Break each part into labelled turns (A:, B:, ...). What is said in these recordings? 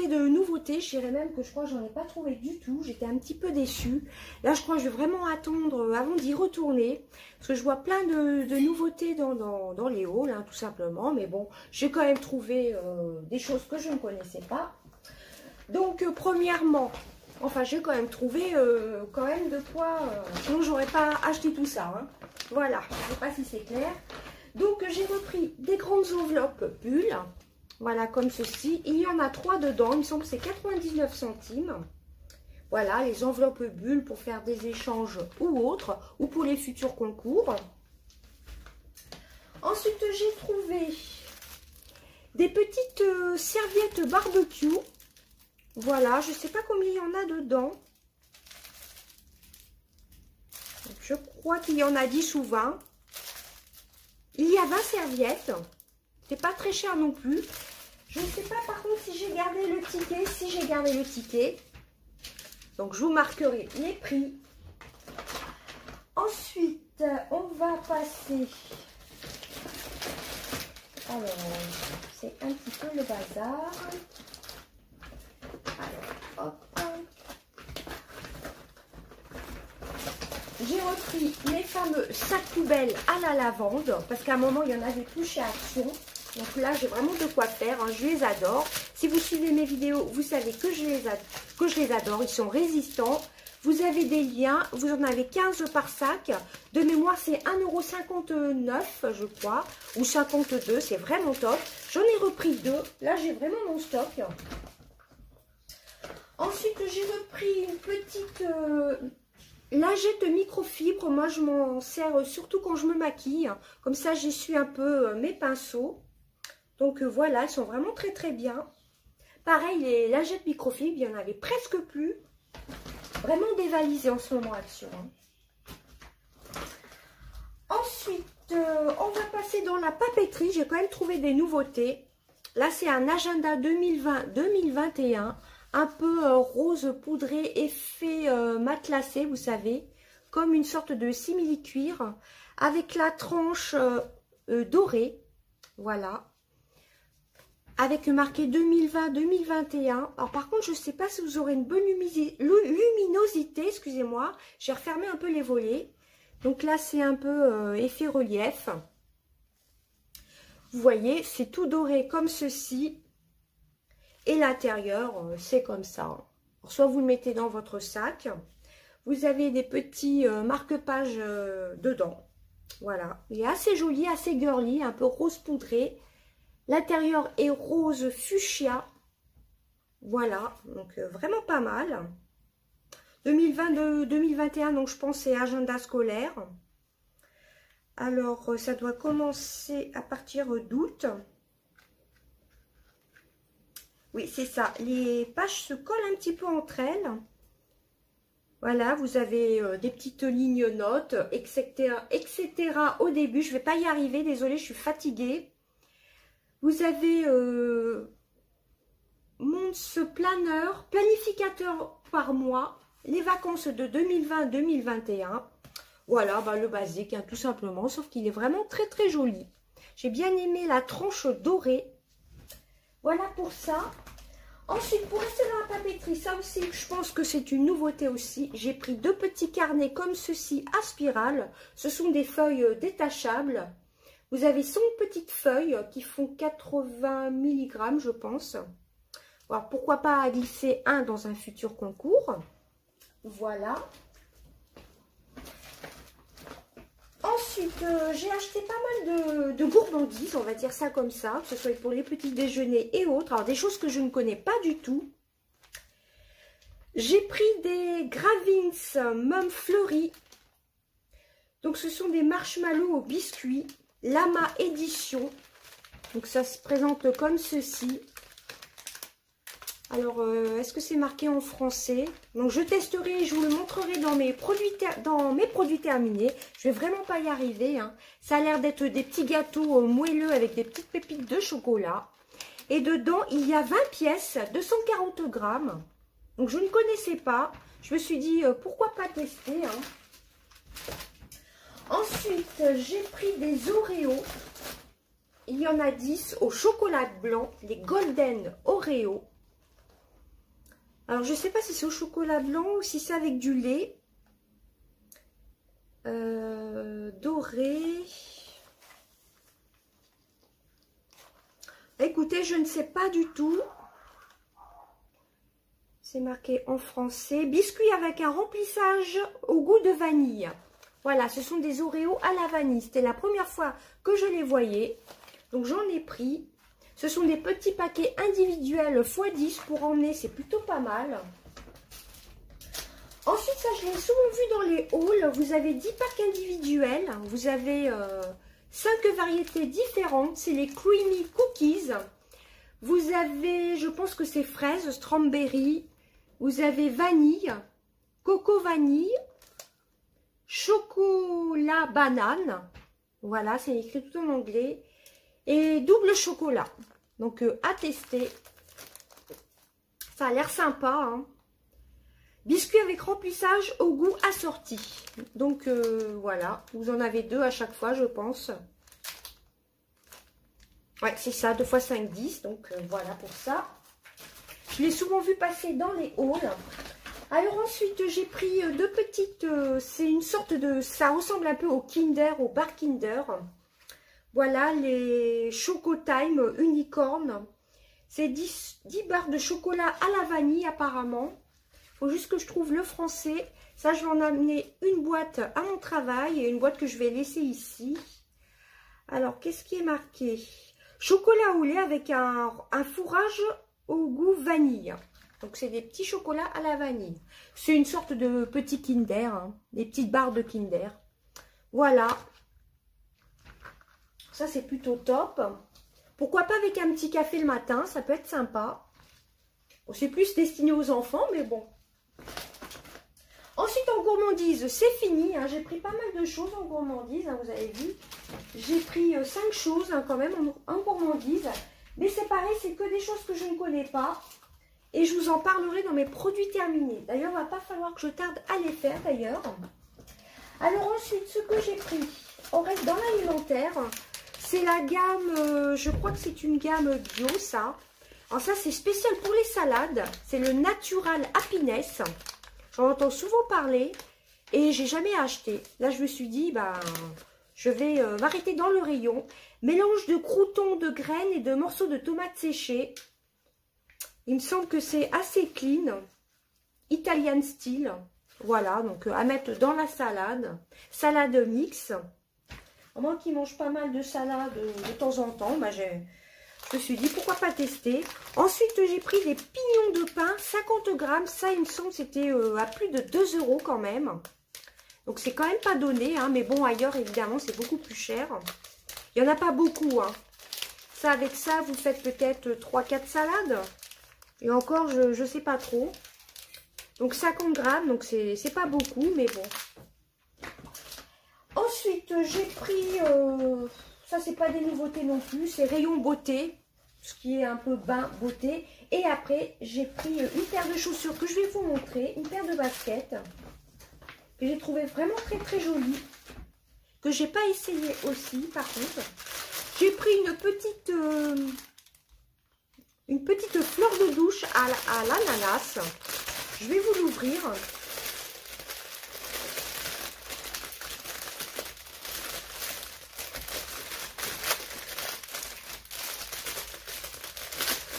A: trouvé de nouveautés. Je dirais même que je crois que j'en ai pas trouvé du tout. J'étais un petit peu déçue. Là, je crois que je vais vraiment attendre avant d'y retourner. Parce que je vois plein de nouveautés dans les hauls, hein, tout simplement. Mais bon, j'ai quand même trouvé des choses que je ne connaissais pas. Donc, premièrement, enfin, j'ai quand même trouvé quand même de quoi... sinon, j'aurais pas acheté tout ça. Hein. Voilà, je ne sais pas si c'est clair. Donc, j'ai repris des grandes enveloppes bulles. Voilà, comme ceci. Il y en a 3 dedans. Il me semble que c'est 99 centimes. Voilà, les enveloppes bulles pour faire des échanges ou autres. Ou pour les futurs concours. Ensuite, j'ai trouvé des petites serviettes barbecue. Voilà, je ne sais pas combien il y en a dedans. Je crois qu'il y en a 10 ou 20. Il y a 20 serviettes. C'est pas très cher non plus. Je ne sais pas par contre si j'ai gardé le ticket. Si j'ai gardé le ticket. Donc je vous marquerai les prix. Ensuite, on va passer. Alors, c'est un petit peu le bazar. Alors, hop. J'ai repris les fameux sacs poubelles à la lavande. Parce qu'à un moment, il y en avait plus chez Action. Donc là, j'ai vraiment de quoi faire. Hein. Je les adore. Si vous suivez mes vidéos, vous savez que je les adore. Ils sont résistants. Vous avez des liens. Vous en avez 15 par sac. De mémoire, c'est 1,59 €, je crois. Ou 52. C'est vraiment top. J'en ai repris 2. Là, j'ai vraiment mon stock. Ensuite, j'ai repris une petite... lingette microfibre, moi je m'en sers surtout quand je me maquille. Comme ça, j'essuie un peu mes pinceaux. Donc voilà, elles sont vraiment très très bien. Pareil, les lingettes microfibres, il n'y en avait presque plus. Vraiment dévalisées en ce moment, Action. Ensuite, on va passer dans la papeterie. J'ai quand même trouvé des nouveautés. Là, c'est un agenda 2020-2021. Un peu rose poudré, effet matelassé, vous savez, comme une sorte de simili-cuir, avec la tranche dorée, voilà, avec marqué 2020-2021. Alors par contre, je ne sais pas si vous aurez une bonne luminosité, excusez-moi, j'ai refermé un peu les volets. Donc là, c'est un peu effet relief. Vous voyez, c'est tout doré comme ceci. Et l'intérieur, c'est comme ça. Alors, soit vous le mettez dans votre sac. Vous avez des petits marque-pages dedans. Voilà. Il est assez joli, assez girly, un peu rose poudré. L'intérieur est rose fuchsia. Voilà. Donc, vraiment pas mal. 2020-2021, donc je pense c'est agenda scolaire. Alors, ça doit commencer à partir d'août. Oui, c'est ça. Les pages se collent un petit peu entre elles. Voilà, vous avez des petites lignes notes, etc. au début. Je ne vais pas y arriver, désolée, je suis fatiguée. Vous avez mon planeur, planificateur par mois, les vacances de 2020-2021. Voilà, bah, le basique, hein, tout simplement, sauf qu'il est vraiment très très joli. J'ai bien aimé la tranche dorée. Voilà pour ça. Ensuite, pour rester dans la papeterie, ça aussi, je pense que c'est une nouveauté aussi. J'ai pris 2 petits carnets comme ceci à spirale. Ce sont des feuilles détachables. Vous avez 5 petites feuilles qui font 80 mg, je pense. Alors, pourquoi pas glisser un dans un futur concours. Voilà. Ensuite, j'ai acheté pas mal de gourmandises, on va dire ça comme ça, que ce soit pour les petits déjeuners et autres. Alors, des choses que je ne connais pas du tout. J'ai pris des Gravins Mum Fleury. Donc, ce sont des marshmallows au biscuit. Lama édition. Donc, ça se présente comme ceci. Alors, est-ce que c'est marqué en français? Donc, je testerai, je vous le montrerai dans mes produits terminés. Je vais vraiment pas y arriver. Hein. Ça a l'air d'être des petits gâteaux moelleux avec des petites pépites de chocolat. Et dedans, il y a 20 pièces, 240 grammes. Donc, je ne connaissais pas. Je me suis dit, pourquoi pas tester. Hein. Ensuite, j'ai pris des Oreos. Il y en a 10 au chocolat blanc, les Golden Oreos. Alors, je ne sais pas si c'est au chocolat blanc ou si c'est avec du lait. Doré. Écoutez, je ne sais pas du tout. C'est marqué en français. Biscuits avec un remplissage au goût de vanille. Voilà, ce sont des Oreos à la vanille. C'était la première fois que je les voyais. Donc, j'en ai pris. Ce sont des petits paquets individuels x10 pour emmener. C'est plutôt pas mal. Ensuite, ça, je l'ai souvent vu dans les hauls. Vous avez 10 packs individuels. Vous avez 5 variétés différentes. C'est les Creamy Cookies. Vous avez, je pense que c'est fraise, strawberry. Vous avez vanille, coco vanille, chocolat banane. Voilà, c'est écrit tout en anglais. Et double chocolat. Donc, à tester. Ça a l'air sympa, hein. Biscuits avec remplissage au goût assorti. Donc, voilà. Vous en avez 2 à chaque fois, je pense. Ouais, c'est ça. 2 x 5, 10. Donc, voilà pour ça. Je l'ai souvent vu passer dans les hauls. Alors, ensuite, j'ai pris 2 petites... c'est une sorte de... Ça ressemble un peu au Kinder, au bar Kinder. Voilà, les Choco Time Unicorn. C'est 10 barres de chocolat à la vanille, apparemment. Il faut juste que je trouve le français. Ça, je vais en amener une boîte à mon travail et une boîte que je vais laisser ici. Alors, qu'est-ce qui est marqué? Chocolat au lait avec un fourrage au goût vanille. Donc, c'est des petits chocolats à la vanille. C'est une sorte de petit Kinder, hein, des petites barres de Kinder. Voilà. Ça, c'est plutôt top. Pourquoi pas avec un petit café le matin, ça peut être sympa. Bon, c'est plus destiné aux enfants, mais bon. Ensuite, en gourmandise, c'est fini. Hein. J'ai pris pas mal de choses en gourmandise, hein, vous avez vu. J'ai pris 5 choses hein, quand même en gourmandise. Mais c'est pareil, c'est que des choses que je ne connais pas. Et je vous en parlerai dans mes produits terminés. D'ailleurs, il ne va pas falloir que je tarde à les faire d'ailleurs. Alors ensuite, ce que j'ai pris, on reste dans l'alimentaire. C'est la gamme, je crois que c'est une gamme bio, ça. Alors ça, c'est spécial pour les salades. C'est le Natural Happiness. J'en entends souvent parler et j'ai jamais acheté. Là, je me suis dit, bah, je vais m'arrêter dans le rayon. Mélange de croûtons, de graines et de morceaux de tomates séchées. Il me semble que c'est assez clean. Italian style. Voilà, donc à mettre dans la salade. Salade mix. Moi qui mange pas mal de salade de temps en temps, bah, je me suis dit pourquoi pas tester. Ensuite, j'ai pris des pignons de pain, 50 grammes. Ça, il me semble, c'était à plus de 2 € quand même. Donc, c'est quand même pas donné. Hein, mais bon, ailleurs, évidemment, c'est beaucoup plus cher. Il n'y en a pas beaucoup. Hein. Ça, avec ça, vous faites peut-être 3-4 salades. Et encore, je ne sais pas trop. Donc, 50 grammes. Donc, c'est pas beaucoup, mais bon. Ensuite, j'ai pris... ça, c'est pas des nouveautés non plus. C'est rayon beauté. Ce qui est un peu bain beauté. Et après, j'ai pris une paire de chaussures que je vais vous montrer. Une paire de baskets. Que j'ai trouvé vraiment très très jolie. Que j'ai pas essayé aussi, par contre. J'ai pris une petite fleur de douche à l'ananas. Je vais vous l'ouvrir.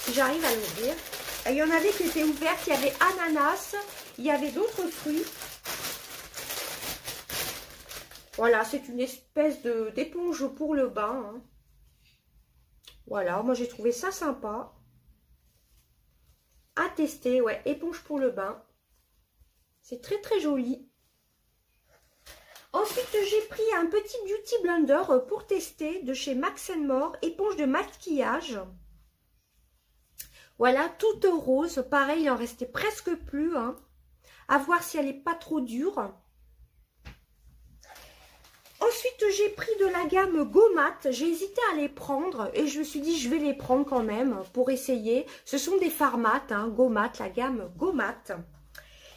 A: Si j'arrive à l'ouvrir. Il y en avait qui étaient ouvertes. Il y avait ananas. Il y avait d'autres fruits. Voilà, c'est une espèce d'éponge pour le bain. Hein. Voilà, moi j'ai trouvé ça sympa. À tester, ouais, éponge pour le bain. C'est très très joli. Ensuite, j'ai pris un petit beauty blender pour tester de chez Max & More, éponge de maquillage. Voilà, toute rose. Pareil, il en restait presque plus. Hein. À voir si elle n'est pas trop dure. Ensuite, j'ai pris de la gamme Gomat. J'ai hésité à les prendre et je me suis dit, je vais les prendre quand même pour essayer. Ce sont des Pharmat, hein, Gomat, la gamme Gomat.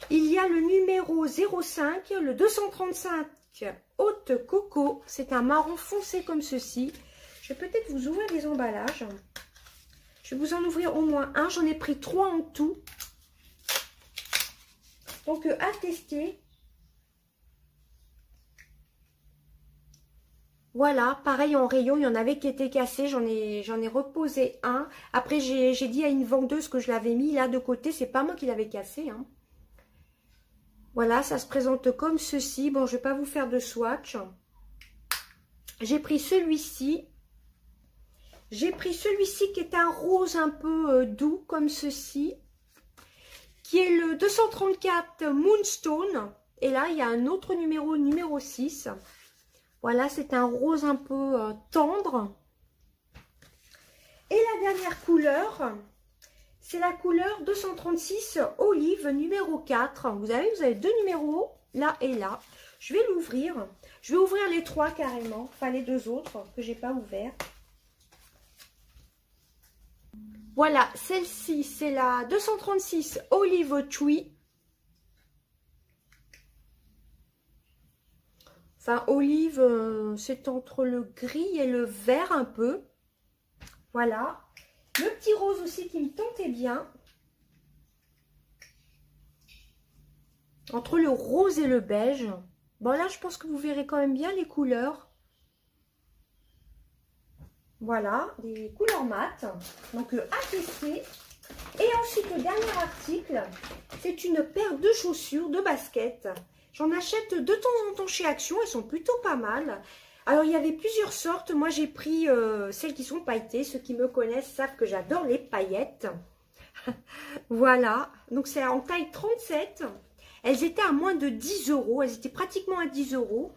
A: Il y a le numéro 05, le 235 Haute Coco. C'est un marron foncé comme ceci. Je vais peut-être vous ouvrir les emballages. Je vais vous en ouvrir au moins un. J'en ai pris 3 en tout. Donc, à tester. Voilà, pareil en rayon, il y en avait qui étaient cassés, j'en ai reposé un. Après, j'ai dit à une vendeuse que je l'avais mis là de côté, c'est pas moi qui l'avais cassé, hein. Voilà, ça se présente comme ceci. Bon, je vais pas vous faire de swatch. J'ai pris celui-ci. J'ai pris celui-ci qui est un rose un peu doux comme ceci, qui est le 234 Moonstone. Et là, il y a un autre numéro, numéro 6. Voilà, c'est un rose un peu tendre. Et la dernière couleur, c'est la couleur 236 Olive numéro 4. Vous avez deux numéros, là et là. Je vais l'ouvrir. Je vais ouvrir les trois carrément, enfin les deux autres que j'ai pas ouverts. Voilà, celle-ci, c'est la 236 Olive Tree. Enfin, olive, c'est entre le gris et le vert un peu. Voilà. Le petit rose aussi qui me tentait bien. Entre le rose et le beige. Bon, là, je pense que vous verrez quand même bien les couleurs. Voilà, des couleurs mat. Donc, à tester. Et ensuite, le dernier article, c'est une paire de chaussures, de baskets. J'en achète de temps en temps chez Action, elles sont plutôt pas mal. Alors, il y avait plusieurs sortes. Moi, j'ai pris celles qui sont pailletées. Ceux qui me connaissent savent que j'adore les paillettes. Voilà, donc c'est en taille 37. Elles étaient à moins de 10 €. Elles étaient pratiquement à 10 €.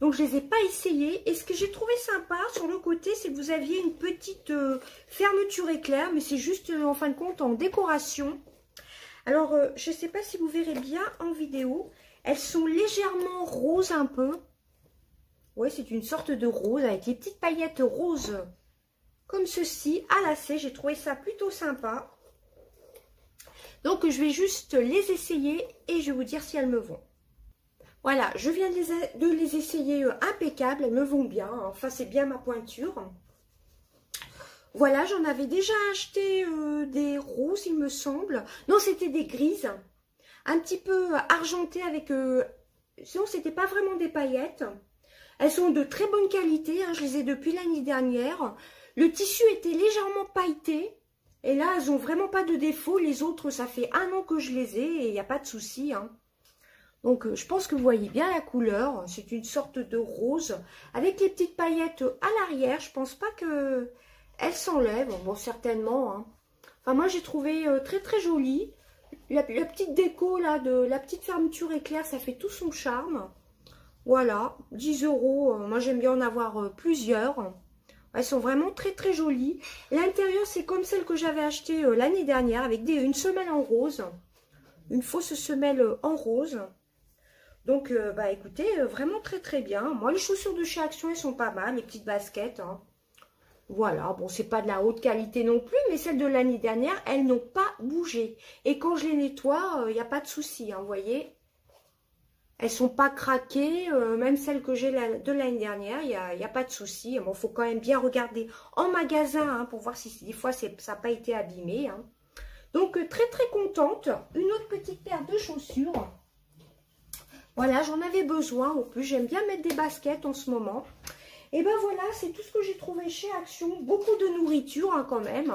A: Donc, je ne les ai pas essayées. Et ce que j'ai trouvé sympa sur le côté, c'est que vous aviez une petite fermeture éclair. Mais c'est juste, en fin de compte, en décoration. Alors, je ne sais pas si vous verrez bien en vidéo. Elles sont légèrement roses un peu. Oui, c'est une sorte de rose avec les petites paillettes roses comme ceci à lacets. J'ai trouvé ça plutôt sympa. Donc, je vais juste les essayer et je vais vous dire si elles me vont. Voilà, je viens de les essayer impeccables. Elles me vont bien. Enfin, c'est bien ma pointure. Voilà, j'en avais déjà acheté des roses, il me semble. Non, c'était des grises. Un petit peu argentées avec... sinon, c'était pas vraiment des paillettes. Elles sont de très bonne qualité. Hein, je les ai depuis l'année dernière. Le tissu était légèrement pailleté. Et là, elles n'ont vraiment pas de défaut. Les autres, ça fait 1 an que je les ai et il n'y a pas de souci. Hein. Donc, je pense que vous voyez bien la couleur. C'est une sorte de rose avec les petites paillettes à l'arrière. Je pense pas que elles s'enlèvent. Bon, certainement. Hein. Enfin, moi, j'ai trouvé très, très joli. La petite déco, là, de la petite fermeture éclair, ça fait tout son charme. Voilà, 10 €. Moi, j'aime bien en avoir plusieurs. Elles sont vraiment très, très jolies. L'intérieur, c'est comme celle que j'avais achetée l'année dernière avec une semelle en rose. Une fausse semelle en rose. Donc, bah écoutez, vraiment très, très bien. Moi, les chaussures de chez Action, elles sont pas mal. Les petites baskets, hein. Voilà, bon, c'est pas de la haute qualité non plus, mais celles de l'année dernière, elles n'ont pas bougé. Et quand je les nettoie, il n'y a pas de souci, hein, vous voyez. Elles sont pas craquées, même celles que j'ai de l'année dernière, il n'y a pas de souci. Bon, il faut quand même bien regarder en magasin hein, pour voir si des fois ça n'a pas été abîmé. Hein. Donc, très très contente. Une autre petite paire de chaussures. Voilà, j'en avais besoin. En plus, j'aime bien mettre des baskets en ce moment. Et ben voilà, c'est tout ce que j'ai trouvé chez Action. Beaucoup de nourriture hein, quand même.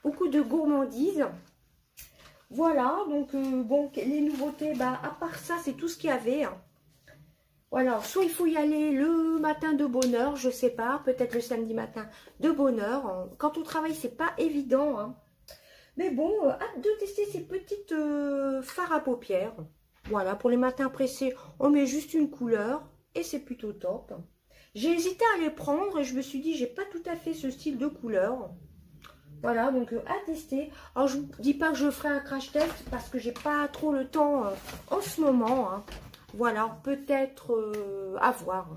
A: Beaucoup de gourmandises. Voilà, donc bon, les nouveautés, bah, à part ça, c'est tout ce qu'il y avait. Hein. Voilà, soit il faut y aller le matin de bonne heure, je sais pas, peut-être le samedi matin de bonne heure. Quand on travaille, c'est pas évident. Hein. Mais bon, hâte de tester ces petites fards à paupières. Voilà, pour les matins pressés, on met juste une couleur et c'est plutôt top. J'ai hésité à les prendre et je me suis dit, j'ai pas tout à fait ce style de couleur. Voilà, donc à tester. Alors, je ne dis pas que je ferai un crash test parce que j'ai pas trop le temps en ce moment. Hein. Voilà, peut-être à voir.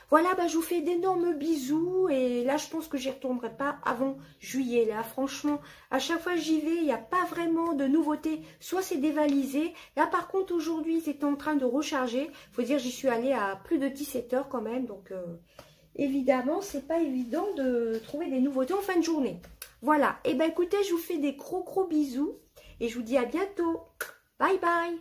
A: Voilà, bah, je vous fais d'énormes bisous. Et là, je pense que j'y retournerai pas avant juillet. Là, franchement, à chaque fois que j'y vais, il n'y a pas vraiment de nouveautés. Soit c'est dévalisé. Là, par contre, aujourd'hui, ils étaient en train de recharger. Il faut dire, j'y suis allée à plus de 17 h quand même. Donc, évidemment, c'est pas évident de trouver des nouveautés en fin de journée. Voilà, et ben écoutez, je vous fais des gros bisous et je vous dis à bientôt. Bye bye.